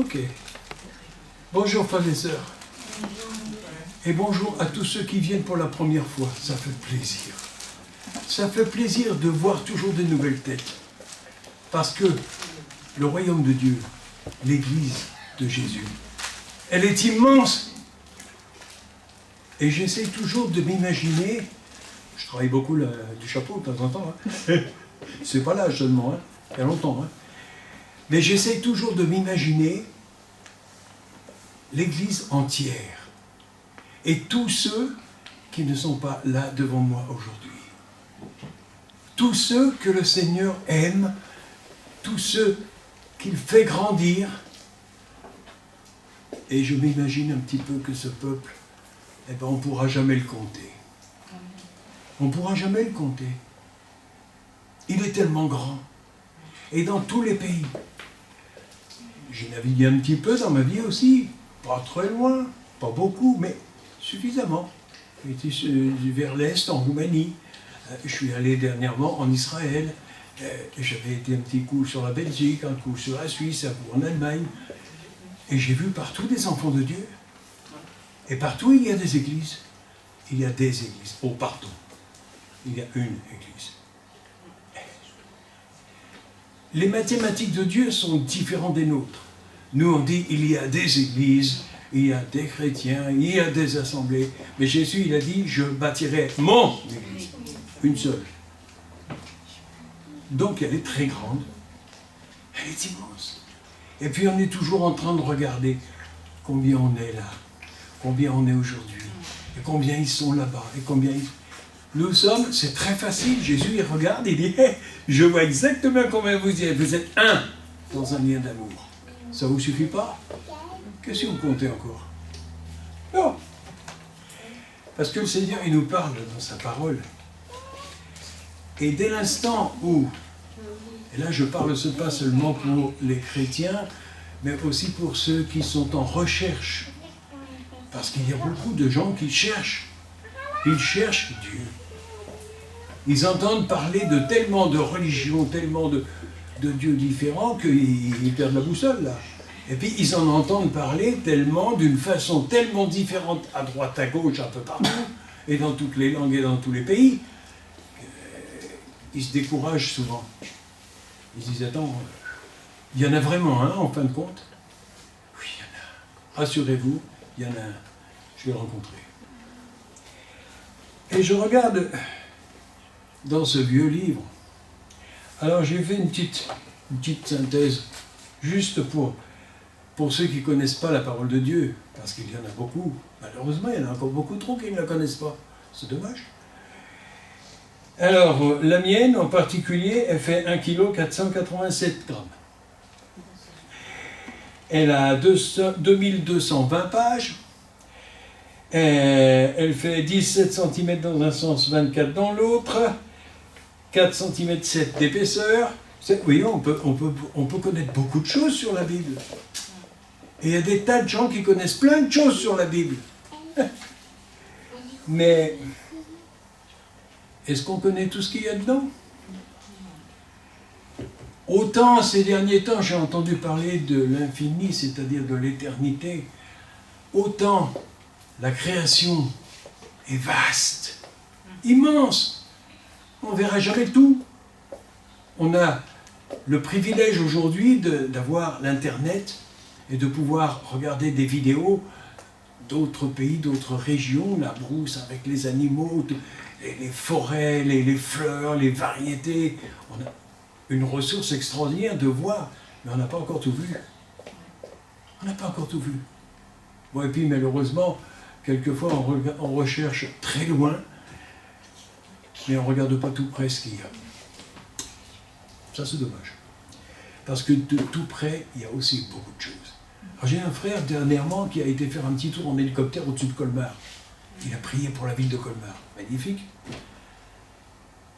Ok. Bonjour frères et sœurs. Et bonjour à tous ceux qui viennent pour la première fois. Ça fait plaisir. Ça fait plaisir de voir toujours de nouvelles têtes. Parce que le royaume de Dieu, l'église de Jésus, elle est immense. Et j'essaie toujours de m'imaginer, je travaille beaucoup du chapeau de temps en temps, hein. C'est pas l'âge seulement, hein. Il y a longtemps, hein. Mais j'essaie toujours de m'imaginer l'église entière. Et tous ceux qui ne sont pas là devant moi aujourd'hui. Tous ceux que le Seigneur aime, tous ceux qu'il fait grandir. Et je m'imagine un petit peu que ce peuple, eh ben, on ne pourra jamais le compter. On ne pourra jamais le compter. Il est tellement grand. Et dans tous les pays. J'ai navigué un petit peu dans ma vie aussi. Pas très loin, pas beaucoup, mais suffisamment. J'ai été vers l'Est, en Roumanie. Je suis allé dernièrement en Israël. J'avais été un petit coup sur la Belgique, un coup sur la Suisse, un coup en Allemagne. Et j'ai vu partout des enfants de Dieu. Et partout, il y a des églises. Il y a des églises. Oh, pardon. Il y a une église. Les mathématiques de Dieu sont différentes des nôtres. Nous, on dit il y a des églises, il y a des chrétiens, il y a des assemblées. Mais Jésus, il a dit, je bâtirai mon église. Une seule. Donc, elle est très grande. Elle est immense. Et puis, on est toujours en train de regarder combien on est là, combien on est aujourd'hui, et combien ils sont là-bas, et combien ils... Nous sommes, c'est très facile. Jésus, il regarde, il dit, hey, je vois exactement combien vous êtes. Vous êtes un dans un lien d'amour. Ça ne vous suffit pas? Qu'est-ce que vous comptez encore? Non. Parce que le Seigneur, il nous parle dans sa parole. Et dès l'instant où, et là je parle pas seulement pour les chrétiens, mais aussi pour ceux qui sont en recherche. Parce qu'il y a beaucoup de gens qui cherchent. Ils cherchent Dieu. Ils entendent parler de tellement de religions, tellement de dieux différents qu'ils perdent la boussole là. Et puis ils en entendent parler tellement, d'une façon tellement différente, à droite, à gauche, un peu partout, et dans toutes les langues et dans tous les pays, qu'ils se découragent souvent. Ils disent, attends, il y en a vraiment un en fin de compte? Oui, il y en a. Rassurez-vous, il y en a un. Je vais le rencontrer. Et je regarde dans ce vieux livre. Alors j'ai fait une petite synthèse, juste pour ceux qui ne connaissent pas la parole de Dieu, parce qu'il y en a beaucoup. Malheureusement, il y en a encore beaucoup trop qui ne la connaissent pas. C'est dommage. Alors, la mienne en particulier, elle fait 1,487 kg. Elle a 2220 pages. Elle fait 17 cm dans un sens, 24 dans l'autre. 4 cm 7 d'épaisseur. Oui, on peut connaître beaucoup de choses sur la Bible. Et il y a des tas de gens qui connaissent plein de choses sur la Bible. Mais est-ce qu'on connaît tout ce qu'il y a dedans? Autant ces derniers temps, j'ai entendu parler de l'infini, c'est-à-dire de l'éternité, autant la création est vaste, immense. On ne verra jamais tout. On a le privilège aujourd'hui d'avoir l'Internet et de pouvoir regarder des vidéos d'autres pays, d'autres régions, la brousse avec les animaux, les forêts, les fleurs, les variétés. On a une ressource extraordinaire de voir, mais on n'a pas encore tout vu. On n'a pas encore tout vu. Bon, et puis malheureusement, quelquefois on recherche très loin, mais on ne regarde pas tout près ce qu'il y a. Ça, c'est dommage. Parce que de tout près, il y a aussi beaucoup de choses. Alors, j'ai un frère dernièrement qui a été faire un petit tour en hélicoptère au-dessus de Colmar. Il a prié pour la ville de Colmar. Magnifique.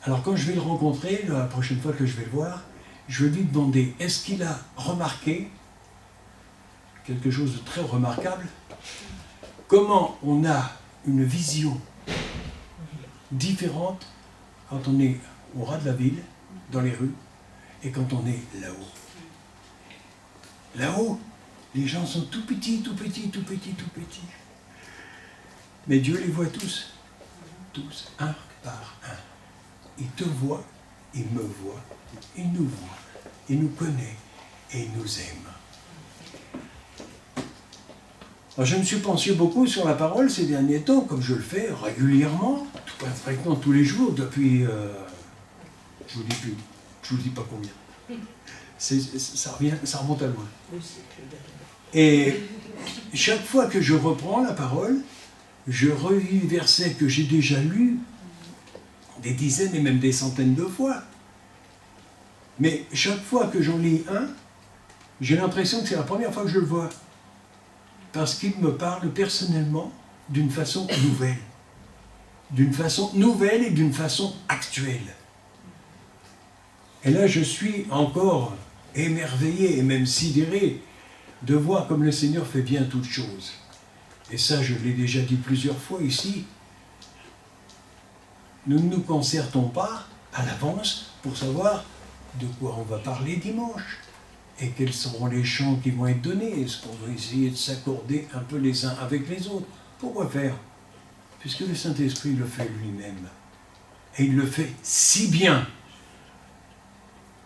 Alors quand je vais le rencontrer, la prochaine fois que je vais le voir, je vais lui demander, est-ce qu'il a remarqué quelque chose de très remarquable? Comment on a une vision différente quand on est au ras de la ville, dans les rues, et quand on est là-haut. Là-haut, Les gens sont tout petits, tout petits, tout petits, tout petits. Mais Dieu les voit tous. Tous, un par un. Il te voit, il me voit, il nous voit, il nous connaît et il nous aime. Alors, je me suis penché beaucoup sur la parole ces derniers temps, comme je le fais régulièrement, pratiquement tous les jours, depuis, je vous dis pas combien. Ça remonte à loin. Et chaque fois que je reprends la parole, je relis les versets que j'ai déjà lus des dizaines et même des centaines de fois. Mais chaque fois que j'en lis un, j'ai l'impression que c'est la première fois que je le vois. Parce qu'il me parle personnellement d'une façon nouvelle. D'une façon nouvelle et d'une façon actuelle. Et là, je suis encore émerveillé et même sidéré de voir comme le Seigneur fait bien toutes choses. Et ça, je l'ai déjà dit plusieurs fois ici. Nous ne nous concertons pas à l'avance pour savoir de quoi on va parler dimanche. Et quels seront les chants qui vont être donnés? Est-ce qu'on va essayer de s'accorder un peu les uns avec les autres? Pourquoi faire? Puisque le Saint-Esprit le fait lui-même. Et il le fait si bien.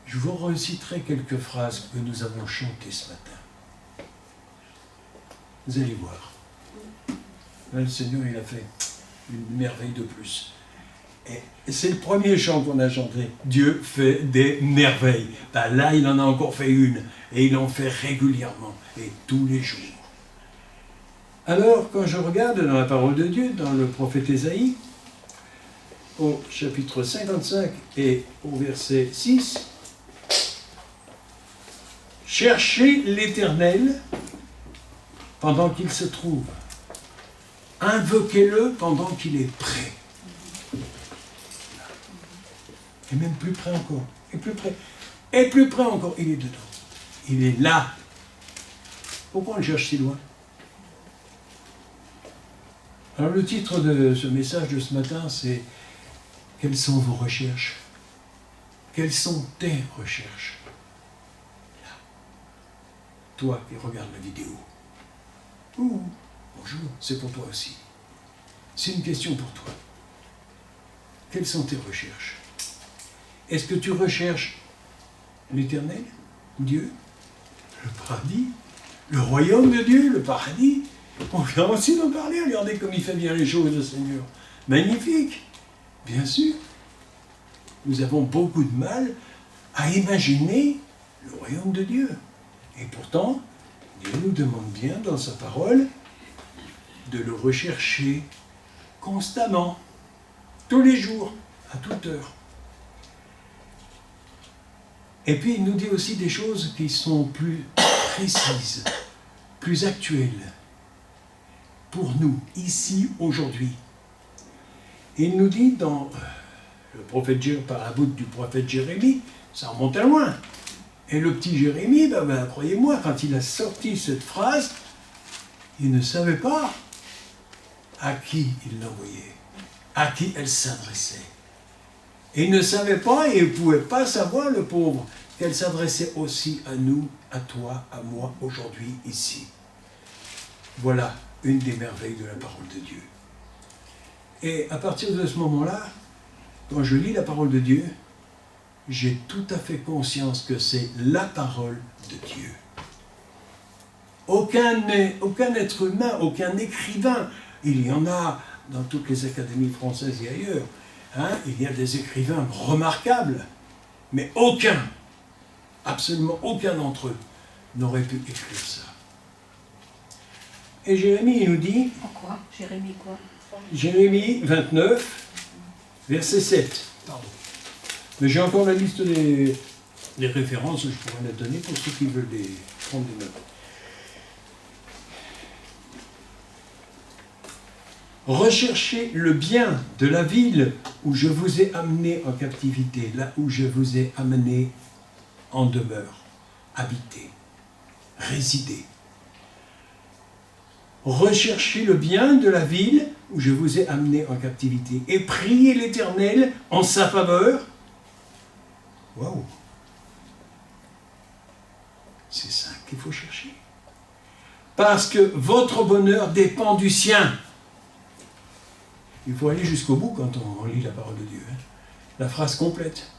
Je vous reciterai quelques phrases que nous avons chantées ce matin. Vous allez voir. Là, le Seigneur, il a fait une merveille de plus. Et c'est le premier chant qu'on a chanté. Dieu fait des merveilles. Ben là, il en a encore fait une. Et il en fait régulièrement. Et tous les jours. Alors, quand je regarde dans la parole de Dieu, dans le prophète Ésaïe, au chapitre 55 et au verset 6, cherchez l'Éternel pendant qu'il se trouve. Invoquez-le pendant qu'il est prêt. Et même plus près encore. Et plus près. Et plus près encore. Il est dedans. Il est là. Pourquoi on le cherche si loin? Alors le titre de ce message de ce matin, c'est « Quelles sont vos recherches? Quelles sont tes recherches ?» Là. Toi qui regardes la vidéo. Ouh, bonjour, c'est pour toi aussi. C'est une question pour toi. Quelles sont tes recherches? Est-ce que tu recherches l'Éternel, Dieu, le paradis, le royaume de Dieu, le paradis? On vient aussi d'en parler, regardez comme il fait bien les choses, le Seigneur. Magnifique, bien sûr. Nous avons beaucoup de mal à imaginer le royaume de Dieu. Et pourtant, Dieu nous demande bien dans sa parole de le rechercher constamment, tous les jours, à toute heure. Et puis il nous dit aussi des choses qui sont plus précises, plus actuelles, pour nous, ici, aujourd'hui. Et il nous dit dans le prophète par la bouche du prophète Jérémie, ça remonte à loin. Et le petit Jérémie, croyez-moi, quand il a sorti cette phrase, il ne savait pas à qui il l'envoyait, à qui elle s'adressait. Et il ne savait pas, et il ne pouvait pas savoir, le pauvre, qu'elle s'adressait aussi à nous, à toi, à moi, aujourd'hui, ici. Voilà une des merveilles de la parole de Dieu. Et à partir de ce moment-là, quand je lis la parole de Dieu, j'ai tout à fait conscience que c'est la parole de Dieu. Aucun être humain, aucun écrivain, il y en a dans toutes les académies françaises et ailleurs, il y a des écrivains remarquables, mais aucun, absolument aucun d'entre eux n'aurait pu écrire ça. Et Jérémie, il nous dit... Pourquoi? Jérémie quoi? Jérémie 29, verset 7. Pardon. Mais j'ai encore la liste des références, je pourrais la donner pour ceux qui veulent prendre des notes. Recherchez le bien de la ville où je vous ai amené en captivité, là où je vous ai amené en demeure, habiter, résider. Recherchez le bien de la ville où je vous ai amené en captivité et priez l'Éternel en sa faveur. Waouh! C'est ça qu'il faut chercher. parce que votre bonheur dépend du sien. Il faut aller jusqu'au bout quand on lit la parole de Dieu. Hein. La phrase complète.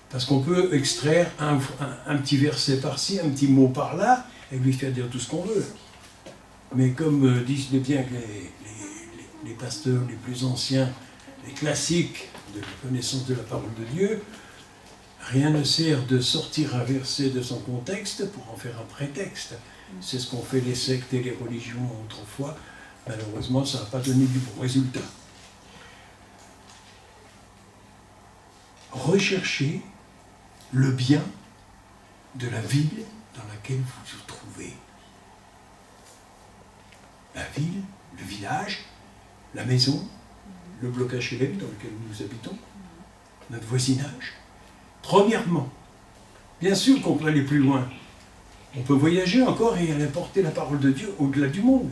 Parce qu'on peut extraire un petit verset par-ci, un petit mot par-là, et lui faire dire tout ce qu'on veut. Mais comme disent bien que les pasteurs les plus anciens, les classiques de la connaissance de la parole de Dieu, rien ne sert de sortir un verset de son contexte pour en faire un prétexte. C'est ce qu'ont fait les sectes et les religions autrefois. Malheureusement, ça n'a pas donné du bon résultat. Recherchez le bien de la ville dans laquelle vous vous trouvez. La ville, le village, la maison, le bloc HLM dans lequel nous habitons, notre voisinage. Premièrement, bien sûr qu'on peut aller plus loin. On peut voyager encore et aller apporter la parole de Dieu au-delà du monde,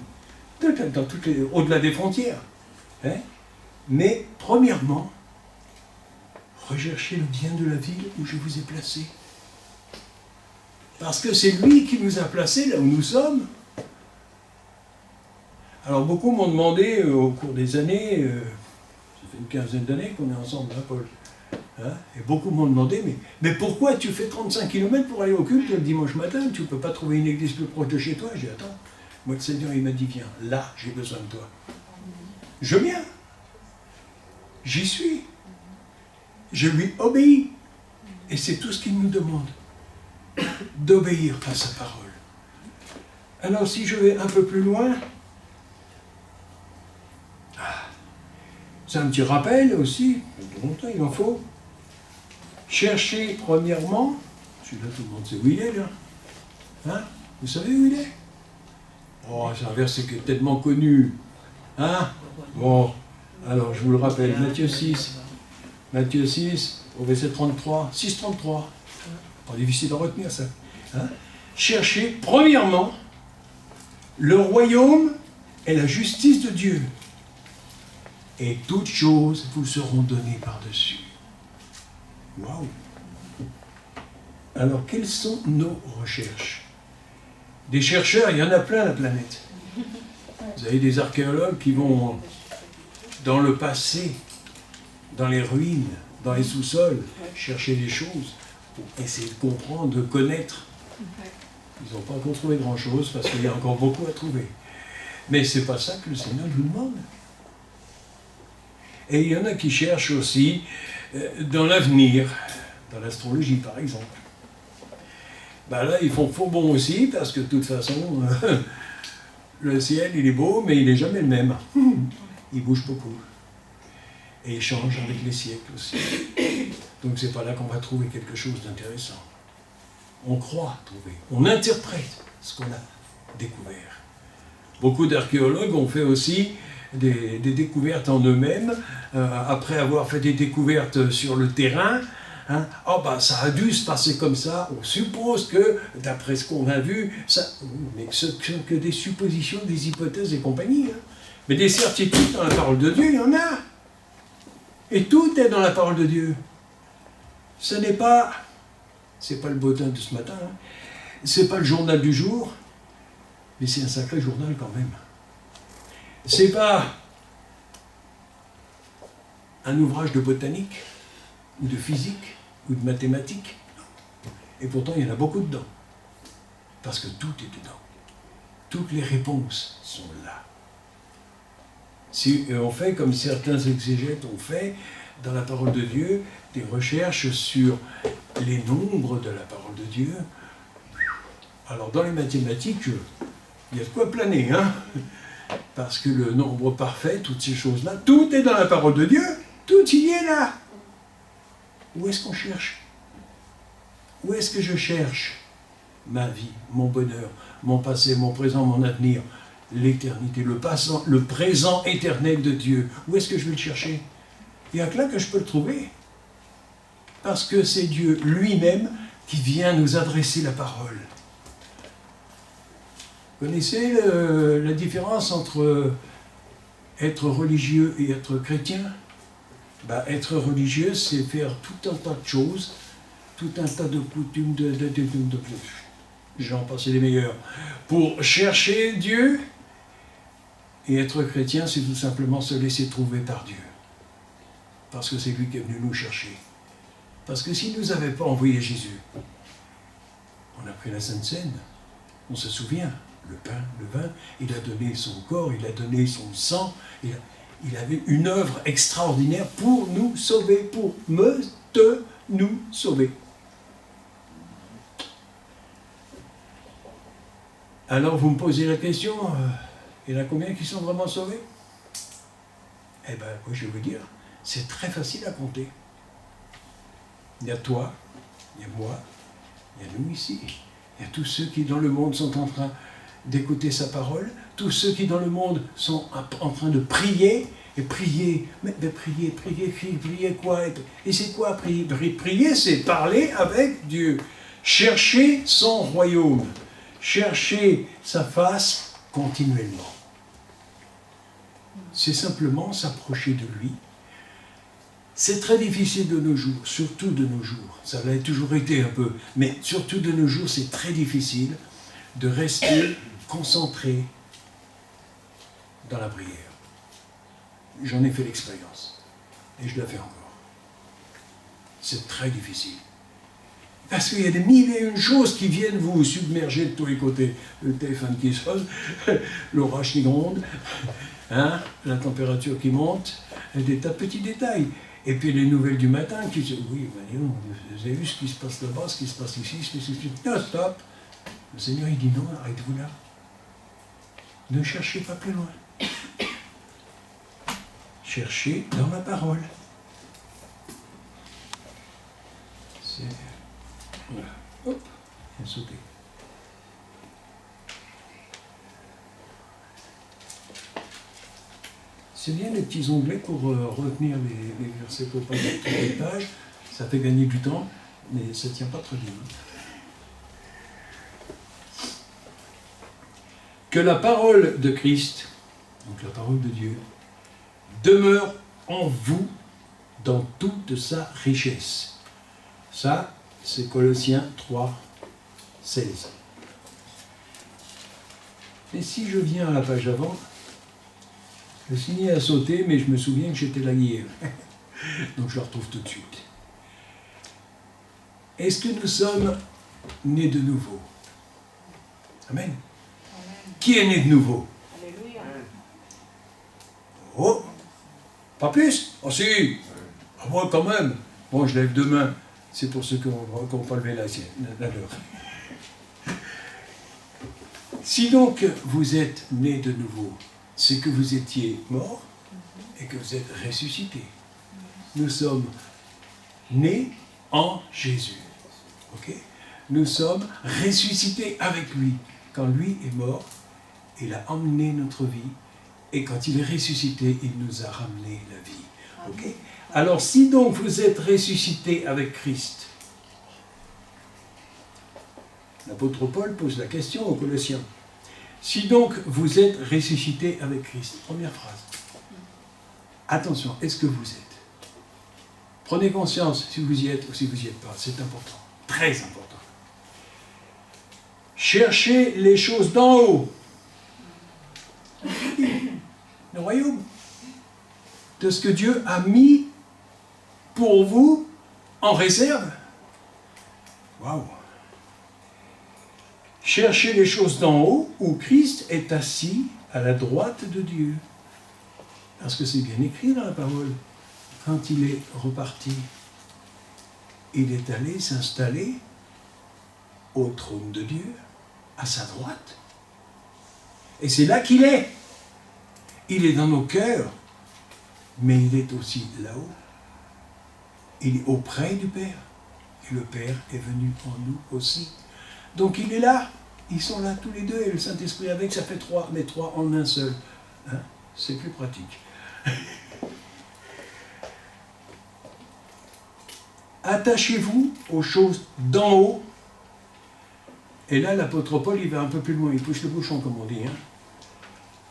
au-delà des frontières. Hein? Mais premièrement, recherchez le bien de la ville où je vous ai placé. Parce que c'est lui qui nous a placés là où nous sommes. Alors beaucoup m'ont demandé au cours des années, ça fait une quinzaine d'années qu'on est ensemble, hein, Paul, hein, et beaucoup m'ont demandé, mais pourquoi tu fais 35 km pour aller au culte le dimanche matin? Tu ne peux pas trouver une église plus proche de chez toi? J'ai dit, attends, moi le Seigneur il m'a dit, viens, là j'ai besoin de toi. Je viens, j'y suis, je lui obéis, et c'est tout ce qu'il nous demande, d'obéir à sa parole. Alors si je vais un peu plus loin, c'est un petit rappel aussi, de longtemps il en faut. Cherchez premièrement, celui-là tout le monde sait où il est là. Hein? Vous savez où il est? Oh, c'est un verset qui est tellement connu. Hein? Bon, alors je vous le rappelle, Matthieu 6, au verset 33, 6-33. Pas difficile à retenir ça. Hein? Cherchez premièrement le royaume et la justice de Dieu. Et toutes choses vous seront données par-dessus. Waouh! Alors, quelles sont nos recherches? Des chercheurs, il y en a plein la planète. Vous avez des archéologues qui vont dans le passé, dans les ruines, dans les sous-sols, chercher des choses pour essayer de comprendre, de connaître. Ils n'ont pas encore trouvé grand-chose parce qu'il y a encore beaucoup à trouver. Mais ce n'est pas ça que le Seigneur nous demande. Et il y en a qui cherchent aussi dans l'avenir, dans l'astrologie par exemple. Ben là, ils font faux bon aussi, parce que de toute façon, le ciel, il est beau, mais il n'est jamais le même. Il bouge beaucoup. Et il change avec les siècles aussi. Donc c'est pas là qu'on va trouver quelque chose d'intéressant. On croit trouver, on interprète ce qu'on a découvert. Beaucoup d'archéologues ont fait aussi des découvertes en eux-mêmes, après avoir fait des découvertes sur le terrain. Hein, oh ben ça a dû se passer comme ça, on suppose que, d'après ce qu'on a vu, ça, mais ce que des suppositions, des hypothèses et compagnie. Hein. Mais des certitudes dans la parole de Dieu, il y en a. Et tout est dans la parole de Dieu. Ce n'est pas, c'est pas le bottin de ce matin, hein. C'est pas le journal du jour, mais c'est un sacré journal quand même. C'est pas un ouvrage de botanique, ou de physique, ou de mathématiques. Et pourtant, il y en a beaucoup dedans. Parce que tout est dedans. Toutes les réponses sont là. Si on fait comme certains exégètes ont fait, dans la parole de Dieu, des recherches sur les nombres de la parole de Dieu, alors dans les mathématiques, il y a de quoi planer, hein? Parce que le nombre parfait, toutes ces choses-là, tout est dans la parole de Dieu, tout y est là. Où est-ce qu'on cherche? Où est-ce que je cherche ma vie, mon bonheur, mon passé, mon présent, mon avenir, l'éternité, le présent éternel de Dieu? Où est-ce que je vais le chercher? Il n'y a que là que je peux le trouver. Parce que c'est Dieu lui-même qui vient nous adresser la parole. Vous connaissez la différence entre être religieux et être chrétien? Ben, être religieux, c'est faire tout un tas de choses, tout un tas de coutumes, j'en passe les meilleurs. Pour chercher Dieu et être chrétien, c'est tout simplement se laisser trouver par Dieu. Parce que c'est lui qui est venu nous chercher. Parce que s'il ne nous avait pas envoyé Jésus, on a pris la Sainte Seine, on se souvient, le pain, le vin, il a donné son corps, il a donné son sang, il avait une œuvre extraordinaire pour nous sauver, pour nous sauver. Alors vous me posez la question, il y en a combien qui sont vraiment sauvés? Eh bien, je vais vous dire, c'est très facile à compter. Il y a toi, il y a moi, il y a nous ici. Il y a tous ceux qui dans le monde sont en train d'écouter sa parole, tous ceux qui dans le monde sont en train de prier, et prier, mais de prier quoi? Et c'est quoi prier? Prier, c'est parler avec Dieu, chercher son royaume, chercher sa face continuellement. C'est simplement s'approcher de lui. C'est très difficile de nos jours, surtout de nos jours. Ça l'a toujours été un peu, mais surtout de nos jours, c'est très difficile de rester concentré dans la prière. J'en ai fait l'expérience, et je la fais encore. C'est très difficile. Parce qu'il y a des mille et une choses qui viennent vous submerger de tous les côtés. Le téléphone qui sonne, l'orage qui gronde, hein, la température qui monte, des tas de petits détails. Et puis les nouvelles du matin qui disent, oui, vous avez vu ce qui se passe là-bas, ce qui se passe ici, ce qui se passe ici. Non, stop. Le Seigneur, il dit non, arrêtez-vous là. Ne cherchez pas plus loin. Cherchez dans ma parole. C'est... Voilà. Hop, il a sauté. C'est bien les petits onglets pour retenir les versets pour pas mettre toutes les pages. Ça fait gagner du temps, mais ça ne tient pas très bien. Que la parole de Christ, donc la parole de Dieu, demeure en vous dans toute sa richesse. Ça, c'est Colossiens 3, 16. Et si je viens à la page avant, le signet a sauté, mais je me souviens que j'étais là hier. Donc je la retrouve tout de suite. Est-ce que nous sommes nés de nouveau? Amen. Amen. Qui est né de nouveau? Alléluia. Oh, pas plus? Oh si. Ah bon, quand même. Bon, je lève deux mains. C'est pour ceux qui n'ont pas levé la sienne. Si donc vous êtes nés de nouveau, c'est que vous étiez morts et que vous êtes ressuscités. Nous sommes nés en Jésus. Okay? Nous sommes ressuscités avec lui. Quand lui est mort, il a emmené notre vie. Et quand il est ressuscité, il nous a ramené la vie. Okay? Alors si donc vous êtes ressuscités avec Christ, l'apôtre Paul pose la question aux Colossiens. Si donc vous êtes ressuscités avec Christ, première phrase. Attention, est-ce que vous êtes? Prenez conscience si vous y êtes ou si vous n'y êtes pas, c'est important, très important. Cherchez les choses d'en haut. Le royaume. De ce que Dieu a mis pour vous en réserve. Waouh! Cherchez les choses d'en haut où Christ est assis à la droite de Dieu. Parce que c'est bien écrit dans la parole. Quand il est reparti, il est allé s'installer au trône de Dieu, à sa droite. Et c'est là qu'il est. Il est dans nos cœurs, mais il est aussi là-haut. Il est auprès du Père. Et le Père est venu en nous aussi. Donc il est là. Ils sont là tous les deux. Et le Saint-Esprit avec, ça fait trois, mais trois en un seul. Hein? C'est plus pratique. Attachez-vous aux choses d'en haut. Et là, l'apôtre Paul, il va un peu plus loin. Il pousse le bouchon, comme on dit. Hein?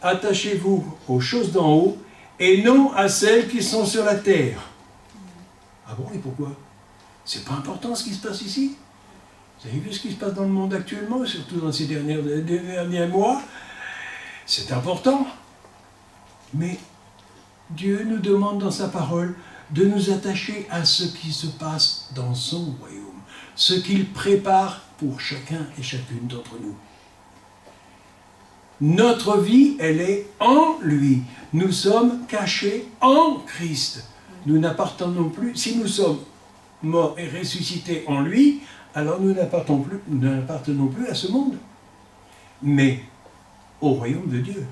Attachez-vous aux choses d'en haut et non à celles qui sont sur la terre. Ah bon, et pourquoi? C'est pas important ce qui se passe ici. Vous avez vu ce qui se passe dans le monde actuellement, surtout dans ces derniers mois? C'est important. Mais Dieu nous demande dans sa parole de nous attacher à ce qui se passe dans son royaume, ce qu'il prépare pour chacun et chacune d'entre nous. Notre vie, elle est en lui. Nous sommes cachés en Christ. Nous n'appartenons plus, si nous sommes morts et ressuscités en lui, alors nous n'appartenons plus à ce monde, mais au royaume de Dieu.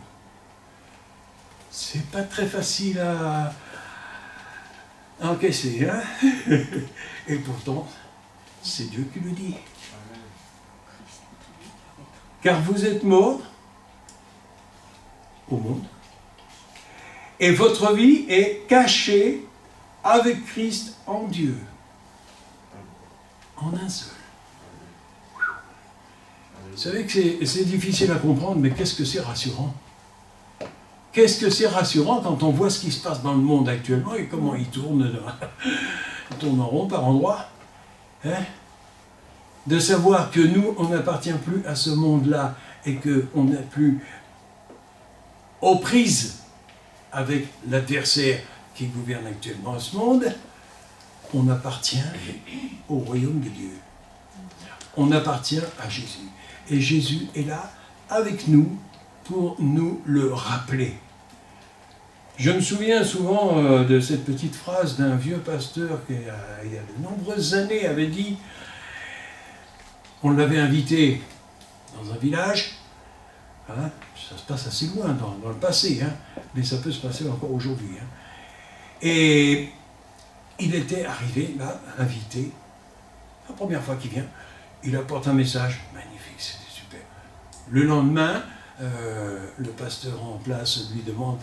C'est pas très facile à encaisser, hein? Et pourtant, c'est Dieu qui le dit. Car vous êtes morts au monde, et votre vie est cachée avec Christ en Dieu. En un seul. Vous savez que c'est difficile à comprendre, mais qu'est-ce que c'est rassurant? Qu'est-ce que c'est rassurant quand on voit ce qui se passe dans le monde actuellement et comment il tourne en rond par endroits, hein? De savoir que nous, on n'appartient plus à ce monde-là et qu'on n'est plus aux prises avec l'adversaire qui gouverne actuellement ce monde. On appartient au royaume de Dieu. On appartient à Jésus. Et Jésus est là avec nous pour nous le rappeler. Je me souviens souvent de cette petite phrase d'un vieux pasteur qui, il y a de nombreuses années, avait dit, on l'avait invité dans un village, hein, ça se passe assez loin dans le passé, hein, mais ça peut se passer encore aujourd'hui. Hein. Et il était arrivé là, invité, la première fois qu'il vient, il apporte un message, magnifique, c'était super. Le lendemain, le pasteur en place lui demande,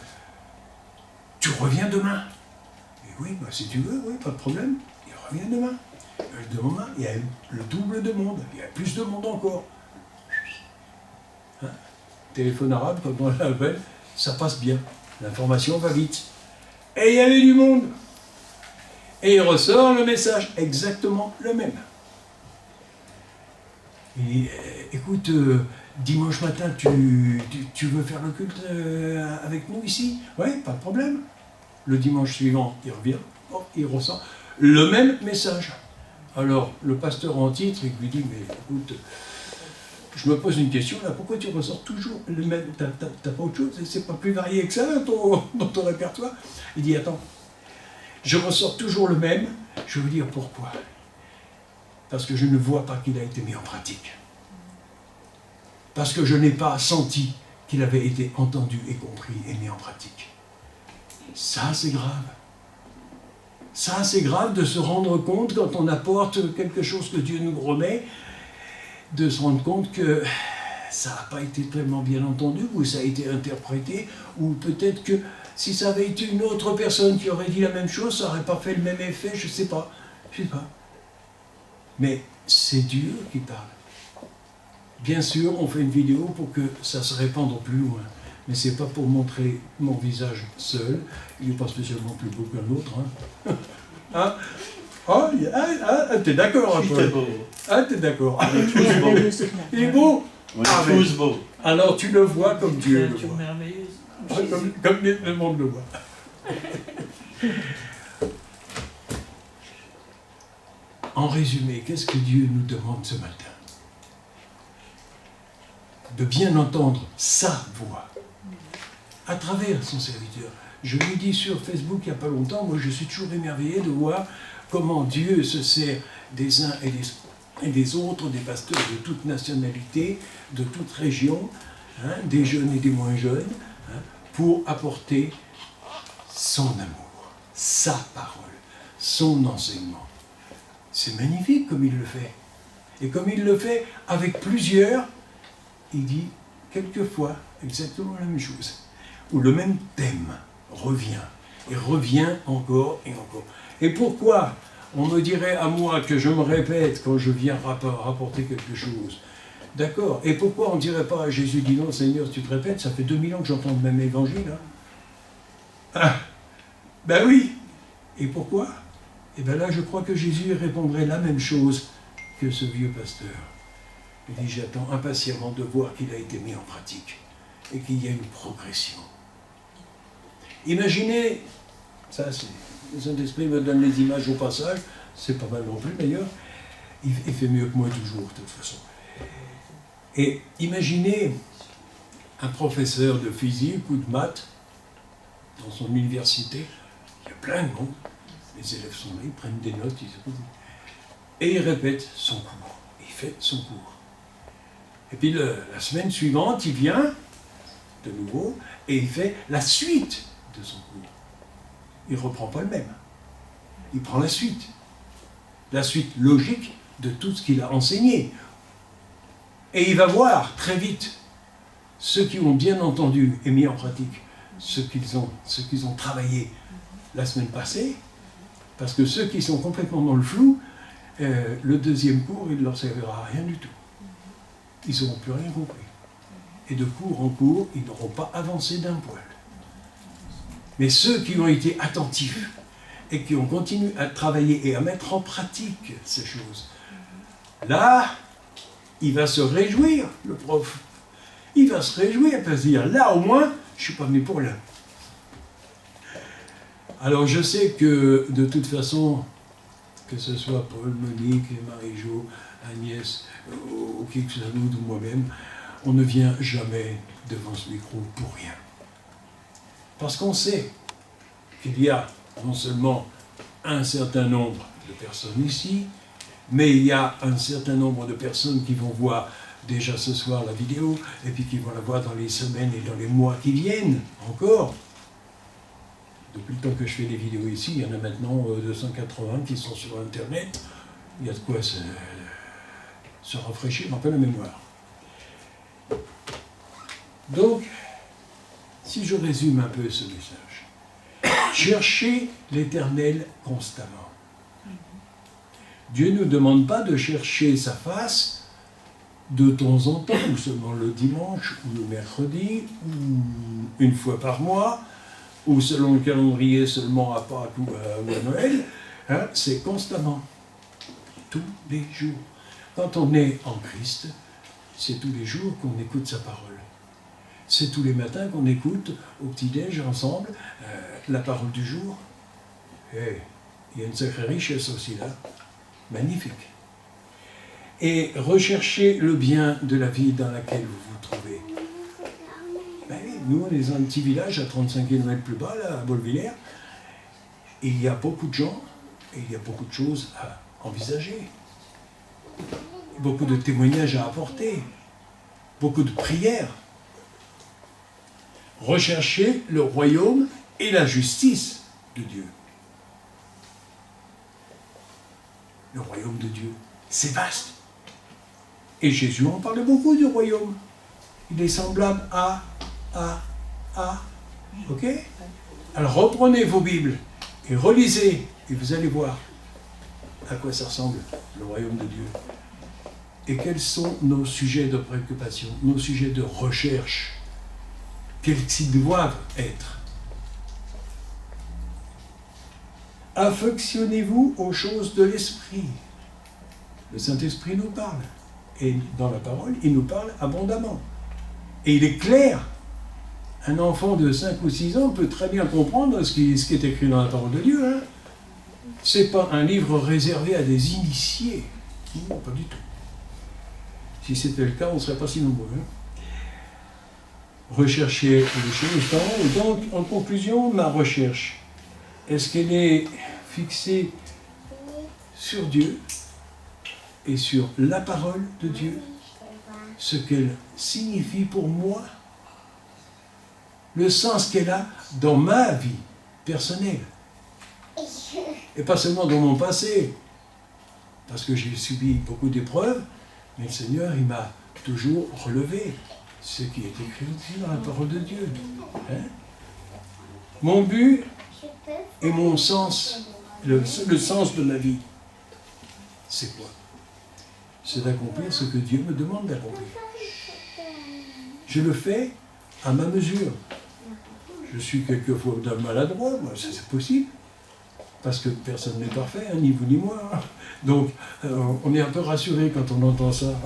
tu reviens demain? Et oui, bah, si tu veux, oui, pas de problème, il revient demain. Demain, il y a le double de monde, il y a plus de monde encore. Hein? Téléphone arabe, comme on l'appelle, ça passe bien, l'information va vite. Et il y avait du monde. Et il ressort le message, exactement le même. Il dit, écoute, dimanche matin, tu veux faire le culte avec nous ici? Oui, pas de problème. Le dimanche suivant, il revient, il ressort le même message. Alors, le pasteur en titre, il lui dit, mais écoute, je me pose une question là, pourquoi tu ressors toujours le même? T'as pas autre chose? C'est pas plus varié que ça dans ton répertoire? Il dit, attends, je ressors toujours le même, je veux dire pourquoi. Parce que je ne vois pas qu'il a été mis en pratique. Parce que je n'ai pas senti qu'il avait été entendu et compris et mis en pratique. Ça, c'est grave. Ça, c'est grave de se rendre compte, quand on apporte quelque chose que Dieu nous remet, de se rendre compte que ça n'a pas été tellement bien entendu, ou ça a été interprété, ou peut-être que si ça avait été une autre personne qui aurait dit la même chose, ça n'aurait pas fait le même effet, je ne sais pas. Je ne sais pas. Mais c'est Dieu qui parle. Bien sûr, on fait une vidéo pour que ça se répande au plus loin. Mais ce n'est pas pour montrer mon visage seul. Il n'est pas spécialement plus beau qu'un autre. Hein. Hein? Oh, t'es d'accord un peu. Ah, t'es d'accord. Il est beau. On est tous beaux. Alors tu le vois comme Dieu le voit. Merveilleuse. Comme le monde le voit. En résumé, qu'est-ce que Dieu nous demande ce matin? De bien entendre sa voix à travers son serviteur. Je lui dis sur Facebook il n'y a pas longtemps, moi je suis toujours émerveillé de voir comment Dieu se sert des uns et des autres, des pasteurs de toute nationalité, de toute région, hein, des jeunes et des moins jeunes, hein, pour apporter son amour, sa parole, son enseignement. C'est magnifique comme il le fait. Et comme il le fait avec plusieurs, il dit quelquefois exactement la même chose, où le même thème revient, et revient encore et encore. Et pourquoi on me dirait à moi que je me répète quand je viens rapporter quelque chose? D'accord. Et pourquoi on ne dirait pas à Jésus, dis non Seigneur, tu te répètes, ça fait 2000 ans que j'entends le même évangile. Hein? Ah, ben oui. Et pourquoi? Et bien là, je crois que Jésus répondrait la même chose que ce vieux pasteur. Il dit, j'attends impatiemment de voir qu'il a été mis en pratique et qu'il y a une progression. Imaginez, ça c'est, le Saint-Esprit me donne les images au passage, c'est pas mal non plus d'ailleurs, il fait mieux que moi toujours de toute façon. Et imaginez un professeur de physique ou de maths dans son université, il y a plein de monde, les élèves sont là, ils prennent des notes, et il répète son cours, il fait son cours. Et puis la semaine suivante, il vient de nouveau et il fait la suite de son cours. Il ne reprend pas le même, il prend la suite logique de tout ce qu'il a enseigné. Et il va voir très vite ceux qui ont bien entendu et mis en pratique ce qu'ils ont travaillé la semaine passée, parce que ceux qui sont complètement dans le flou, le deuxième cours, il ne leur servira à rien du tout. Ils n'auront plus rien compris. Et de cours en cours, ils n'auront pas avancé d'un poil. Mais ceux qui ont été attentifs et qui ont continué à travailler et à mettre en pratique ces choses, là, il va se réjouir, le prof. Il va se réjouir, il va se dire, là au moins, je ne suis pas venu pour rien. Alors je sais que, de toute façon, que ce soit Paul, Monique, Marie-Jo, Agnès, ou qui que ce soit, nous ou moi-même, on ne vient jamais devant ce micro pour rien. Parce qu'on sait qu'il y a non seulement un certain nombre de personnes ici, mais il y a un certain nombre de personnes qui vont voir déjà ce soir la vidéo, et puis qui vont la voir dans les semaines et dans les mois qui viennent, encore. Depuis le temps que je fais des vidéos ici, il y en a maintenant 280 qui sont sur Internet. Il y a de quoi se rafraîchir un peu la mémoire. Donc, si je résume un peu ce message, cherchez l'Éternel constamment. Dieu ne nous demande pas de chercher sa face de temps en temps, ou seulement le dimanche, ou le mercredi, ou une fois par mois, ou selon le calendrier seulement à Pâques ou à Noël. Hein, c'est constamment, tous les jours. Quand on est en Christ, c'est tous les jours qu'on écoute sa parole. C'est tous les matins qu'on écoute au petit-déj ensemble la parole du jour. Et il y a une sacrée richesse aussi là. Magnifique. Et recherchez le bien de la vie dans laquelle vous vous trouvez. Ben oui, nous, on est dans un petit village à 35 km plus bas, là, à Bolvillers. Il y a beaucoup de gens et il y a beaucoup de choses à envisager. Beaucoup de témoignages à apporter. Beaucoup de prières. Recherchez le royaume et la justice de Dieu. Le royaume de Dieu, c'est vaste. Et Jésus en parle beaucoup du royaume. Il est semblable à. Ok? Alors reprenez vos Bibles et relisez, et vous allez voir à quoi ça ressemble, le royaume de Dieu. Et quels sont nos sujets de préoccupation, nos sujets de recherche, quels ils doivent être. Affectionnez-vous aux choses de l'esprit. Le Saint-Esprit nous parle. Et dans la parole, il nous parle abondamment. Et il est clair. Un enfant de 5 ou 6 ans peut très bien comprendre ce qui est écrit dans la parole de Dieu. Hein. Ce n'est pas un livre réservé à des initiés. Non, pas du tout. Si c'était le cas, on ne serait pas si nombreux. Hein. Rechercher les choses. Donc, en conclusion, ma recherche, est-ce qu'elle est fixée sur Dieu et sur la parole de Dieu, ce qu'elle signifie pour moi, le sens qu'elle a dans ma vie personnelle, et pas seulement dans mon passé, parce que j'ai subi beaucoup d'épreuves, mais le Seigneur, il m'a toujours relevé, ce qui est écrit aussi dans la parole de Dieu. Hein? Mon but et mon sens, le sens de ma vie, c'est quoi? C'est d'accomplir ce que Dieu me demande d'accomplir. Je le fais à ma mesure. Je suis quelquefois maladroit, moi, ça c'est possible. Parce que personne n'est parfait, hein, ni vous ni moi. Hein. Donc, on est un peu rassuré quand on entend ça.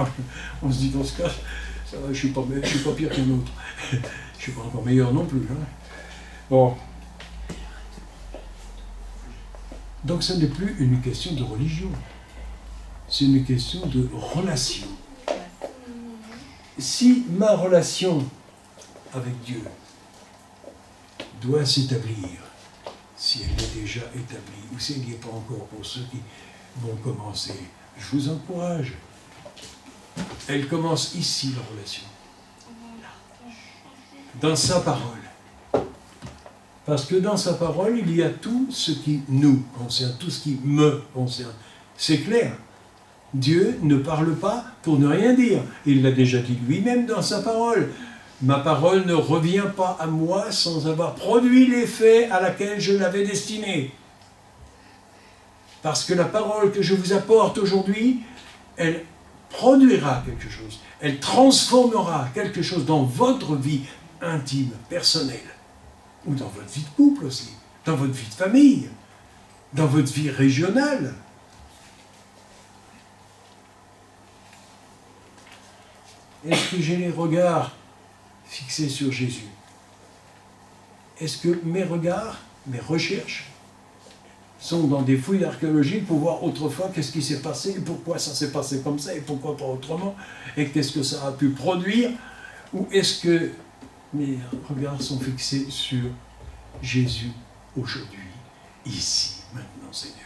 On se dit, dans ce cas, ça va, je suis pas pire qu'un autre. Je ne suis pas encore meilleur non plus. Hein. Bon. Donc, ce n'est plus une question de religion. C'est une question de relation. Si ma relation avec Dieu doit s'établir, si elle est déjà établie, ou si elle n'y est pas encore pour ceux qui vont commencer, je vous encourage. Elle commence ici, la relation. Dans sa parole. Parce que dans sa parole, il y a tout ce qui nous concerne, tout ce qui me concerne. C'est clair. Dieu ne parle pas pour ne rien dire. Il l'a déjà dit lui-même dans sa parole. Ma parole ne revient pas à moi sans avoir produit l'effet à laquelle je l'avais destinée. Parce que la parole que je vous apporte aujourd'hui, elle produira quelque chose. Elle transformera quelque chose dans votre vie intime, personnelle. Ou dans votre vie de couple aussi. Dans votre vie de famille. Dans votre vie régionale. Est-ce que j'ai les regards fixés sur Jésus? Est-ce que mes regards, mes recherches, sont dans des fouilles archéologiques pour voir autrefois qu'est-ce qui s'est passé, et pourquoi ça s'est passé comme ça, et pourquoi pas autrement, et qu'est-ce que ça a pu produire? Ou est-ce que mes regards sont fixés sur Jésus aujourd'hui, ici, maintenant, Seigneur?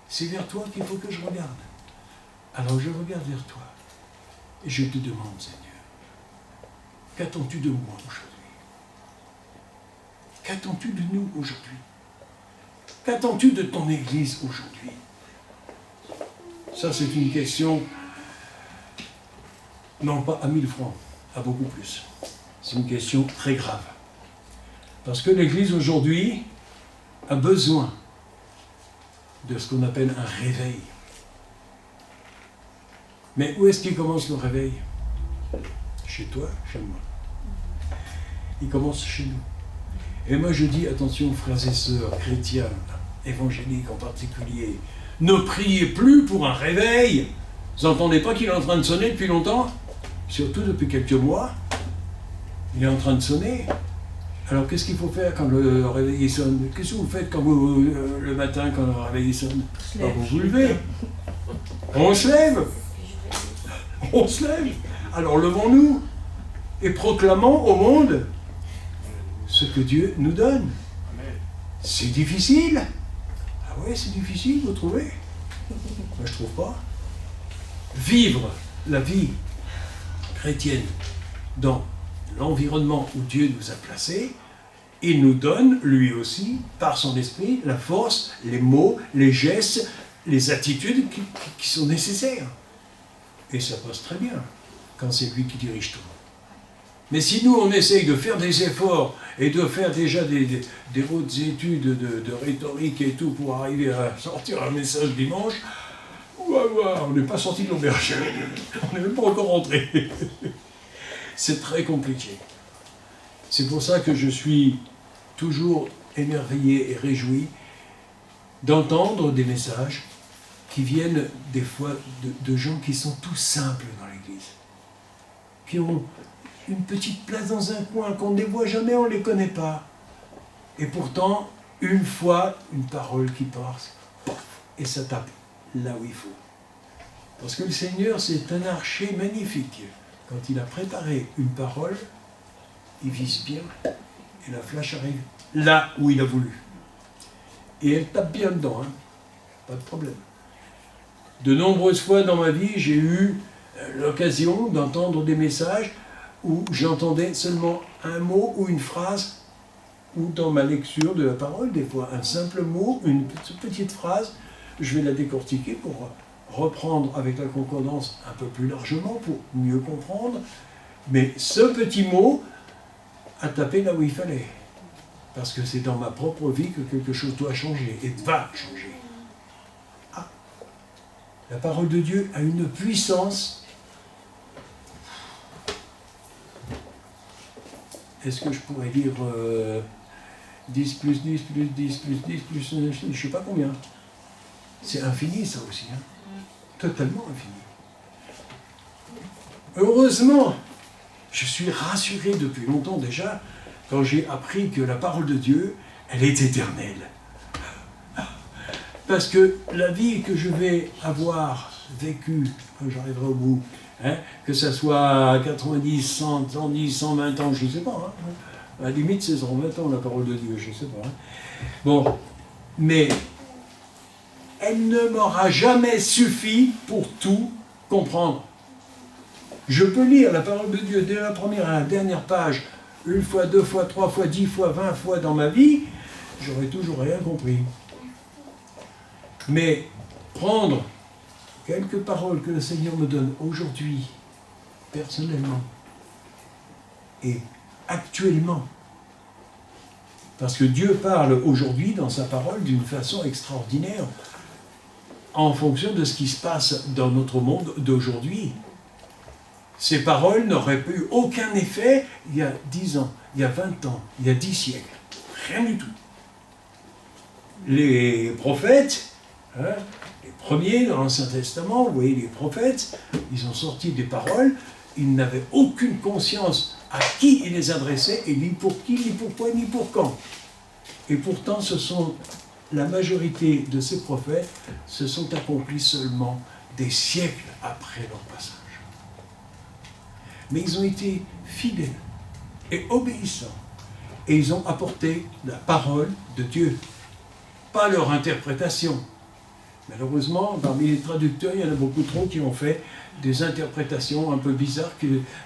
C'est vers toi qu'il faut que je regarde. Alors je regarde vers toi. Et je te demande, Seigneur, qu'attends-tu de moi aujourd'hui? Qu'attends-tu de nous aujourd'hui? Qu'attends-tu de ton Église aujourd'hui? Ça, c'est une question, non pas à 1000 francs, à beaucoup plus. C'est une question très grave. Parce que l'Église aujourd'hui a besoin de ce qu'on appelle un réveil. Mais où est-ce qu'il commence le réveil? Chez toi, chez moi. Il commence chez nous. Et moi je dis, attention frères et sœurs, chrétiens, évangéliques en particulier, ne priez plus pour un réveil. Vous n'entendez pas qu'il est en train de sonner depuis longtemps? Surtout depuis quelques mois. Il est en train de sonner. Alors qu'est-ce qu'il faut faire quand le réveil sonne? Qu'est-ce que vous faites quand vous, le matin quand le réveil sonne? Vous vous levez. On se lève. On se lève. Alors levons-nous et proclamons au monde ce que Dieu nous donne. C'est difficile. Ah ouais, c'est difficile, vous trouvez? Moi, je trouve pas. Vivre la vie chrétienne dans l'environnement où Dieu nous a placés, il nous donne, lui aussi, par son esprit, la force, les mots, les gestes, les attitudes qui sont nécessaires. Et ça passe très bien quand c'est lui qui dirige tout. Mais si nous, on essaye de faire des efforts et de faire déjà des hautes études de rhétorique et tout pour arriver à sortir un message dimanche, on n'est pas sorti de l'auberge. On n'est même pas encore rentré. C'est très compliqué. C'est pour ça que je suis toujours émerveillé et réjoui d'entendre des messages qui viennent des fois de gens qui sont tout simples dans l'Église, qui ont une petite place dans un coin, qu'on ne les voit jamais, on ne les connaît pas. Et pourtant, une fois, une parole qui passe, et ça tape là où il faut. Parce que le Seigneur, c'est un archer magnifique. Quand il a préparé une parole, il vise bien, et la flèche arrive là où il a voulu. Et elle tape bien dedans, hein. Pas de problème. De nombreuses fois dans ma vie, j'ai eu l'occasion d'entendre des messages où j'entendais seulement un mot ou une phrase, ou dans ma lecture de la parole, des fois un simple mot, une petite phrase, je vais la décortiquer pour reprendre avec la concordance un peu plus largement, pour mieux comprendre, mais ce petit mot a tapé là où il fallait, parce que c'est dans ma propre vie que quelque chose doit changer, et va changer. Ah, la parole de Dieu a une puissance. Est-ce que je pourrais dire 10 plus 10 plus 10 plus 10 plus je ne sais pas combien. C'est infini ça aussi. Hein. Totalement infini. Heureusement, je suis rassuré depuis longtemps déjà quand j'ai appris que la parole de Dieu, elle est éternelle. Parce que la vie que je vais avoir vécue, quand j'arriverai au bout, hein, que ça soit à 90, 100, 110, 120 ans, je ne sais pas. Hein. À la limite, c'est 120 ans la parole de Dieu, je ne sais pas. Hein. Bon, mais elle ne m'aura jamais suffi pour tout comprendre. Je peux lire la parole de Dieu dès la première à la dernière page, une fois, deux fois, trois fois, 10 fois, 20 fois dans ma vie, j'aurais toujours rien compris. Mais prendre quelques paroles que le Seigneur me donne aujourd'hui, personnellement, et actuellement, parce que Dieu parle aujourd'hui dans sa parole d'une façon extraordinaire, en fonction de ce qui se passe dans notre monde d'aujourd'hui. Ces paroles n'auraient eu aucun effet il y a 10 ans, il y a 20 ans, il y a 10 siècles. Rien du tout. Les prophètes, hein, les premiers dans l'Ancien Testament, vous voyez les prophètes, ils ont sorti des paroles, ils n'avaient aucune conscience à qui ils les adressaient, et ni pour qui, ni pourquoi, ni pour quand. Et pourtant, la majorité de ces prophètes se sont accomplis seulement des siècles après leur passage. Mais ils ont été fidèles et obéissants. Et ils ont apporté la parole de Dieu, pas leur interprétation. Malheureusement, parmi les traducteurs, il y en a beaucoup trop qui ont fait des interprétations un peu bizarres,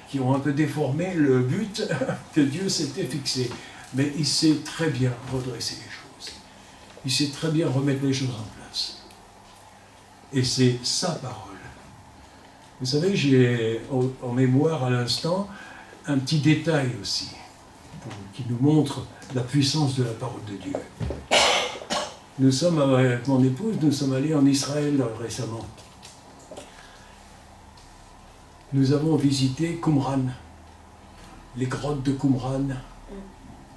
qui ont un peu déformé le but que Dieu s'était fixé. Mais il sait très bien redresser les choses. Il sait très bien remettre les choses en place. Et c'est sa parole. Vous savez, j'ai en mémoire à l'instant un petit détail aussi, qui nous montre la puissance de la parole de Dieu. Nous sommes, avec mon épouse, nous sommes allés en Israël récemment. Nous avons visité Qumran, les grottes de Qumran,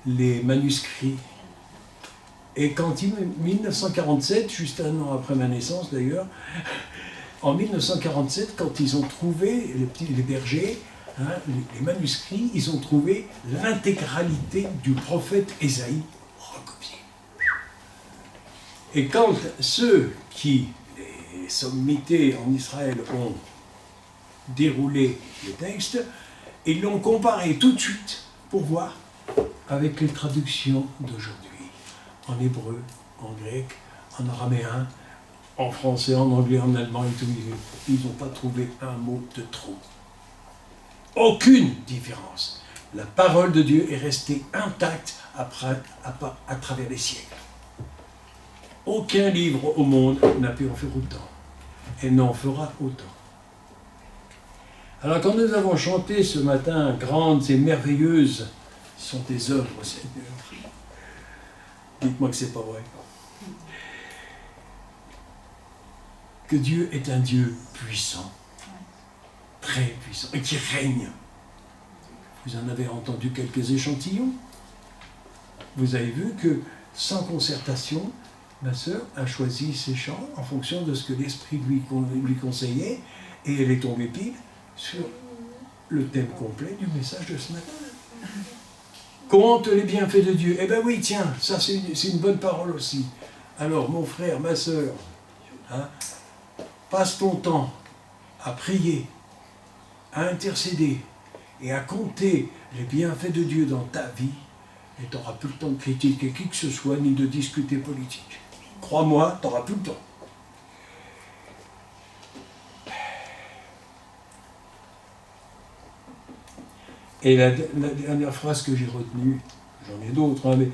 les manuscrits. Et quand en 1947, juste un an après ma naissance d'ailleurs, en 1947, quand ils ont trouvé, les bergers, hein, les manuscrits, ils ont trouvé l'intégralité du prophète Ésaïe recopiée. Et quand ceux qui, les sommités en Israël, ont déroulé les textes, ils l'ont comparé tout de suite pour voir avec les traductions d'aujourd'hui, en hébreu, en grec, en araméen, en français, en anglais, en allemand et tout. Ils n'ont pas trouvé un mot de trop. Aucune différence. La parole de Dieu est restée intacte à travers les siècles. Aucun livre au monde n'a pu en faire autant. Et n'en fera autant. Alors quand nous avons chanté ce matin, grandes et merveilleuses sont tes œuvres, Seigneur. Dites-moi que c'est pas vrai. Que Dieu est un Dieu puissant, très puissant, et qui règne. Vous en avez entendu quelques échantillons. Vous avez vu que, sans concertation, ma sœur a choisi ses chants en fonction de ce que l'Esprit lui conseillait, et elle est tombée pile sur le thème complet du message de ce matin. Compte les bienfaits de Dieu. Eh bien oui, tiens, ça c'est une bonne parole aussi. Alors, mon frère, ma sœur, hein, passe ton temps à prier, à intercéder et à compter les bienfaits de Dieu dans ta vie, et tu n'auras plus le temps de critiquer qui que ce soit, ni de discuter politique. Crois-moi, tu n'auras plus le temps. Et la dernière phrase que j'ai retenue, j'en ai d'autres, hein, mais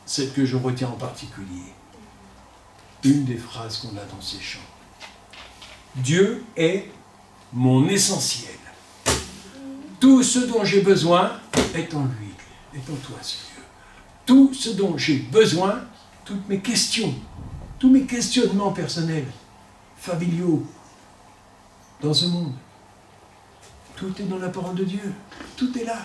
celle que je retiens en particulier, une des phrases qu'on a dans ces chants. Dieu est mon essentiel. Tout ce dont j'ai besoin est en lui, est en toi, Seigneur. Tout ce dont j'ai besoin, toutes mes questions, tous mes questionnements personnels, familiaux, dans ce monde, tout est dans la parole de Dieu. Tout est là.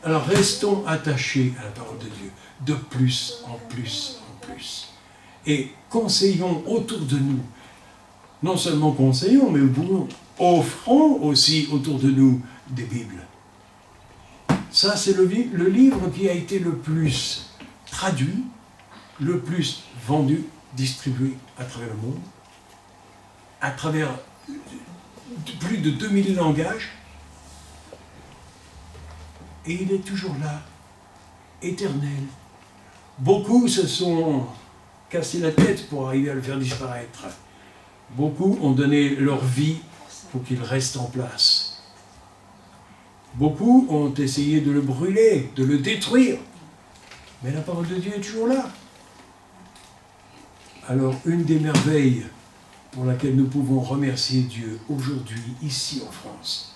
Alors restons attachés à la parole de Dieu, de plus en plus en plus. Et conseillons autour de nous, non seulement conseillons, mais offrons aussi autour de nous des Bibles. Ça, c'est le livre qui a été le plus traduit, le plus vendu, distribué à travers le monde, à travers plus de 2000 langages. Et il est toujours là, éternel. Beaucoup se sont cassés la tête pour arriver à le faire disparaître. Beaucoup ont donné leur vie pour qu'il reste en place. Beaucoup ont essayé de le brûler, de le détruire. Mais la parole de Dieu est toujours là. Alors, une des merveilles pour laquelle nous pouvons remercier Dieu aujourd'hui, ici en France,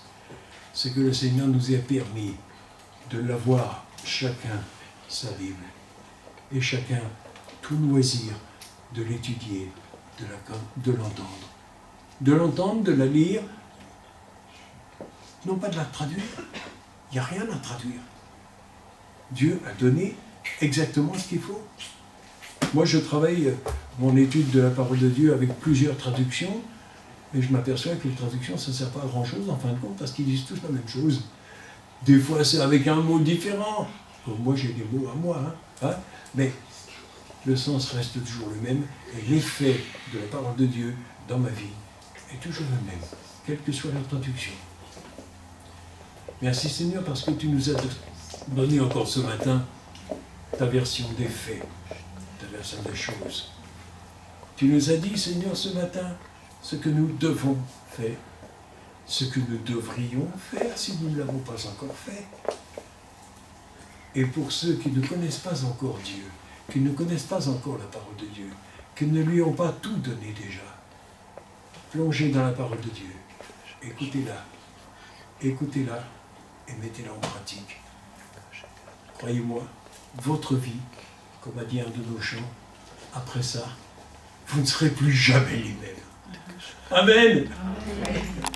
c'est que le Seigneur nous a permis de l'avoir chacun sa Bible et chacun tout loisir de l'étudier, de l'entendre, de la lire, non pas de la traduire. Il n'y a rien à traduire. Dieu a donné exactement ce qu'il faut. Moi, je travaille mon étude de la parole de Dieu avec plusieurs traductions, mais je m'aperçois que les traductions, ça ne sert pas à grand-chose en fin de compte, parce qu'ils disent tous la même chose. Des fois, c'est avec un mot différent. Comme moi, j'ai des mots à moi, mais le sens reste toujours le même, et l'effet de la parole de Dieu dans ma vie est toujours le même, quelle que soit la traduction. Merci Seigneur, parce que tu nous as donné encore ce matin ta version des faits, ta version des choses. Tu nous as dit, Seigneur, ce matin, ce que nous devons faire, ce que nous devrions faire si nous ne l'avons pas encore fait. Et pour ceux qui ne connaissent pas encore Dieu, qui ne connaissent pas encore la parole de Dieu, qui ne lui ont pas tout donné déjà, plongez dans la parole de Dieu, écoutez-la et mettez-la en pratique. Croyez-moi, votre vie, comme a dit un de nos chants, après ça, vous ne serez plus jamais les mêmes. Amen. Amen.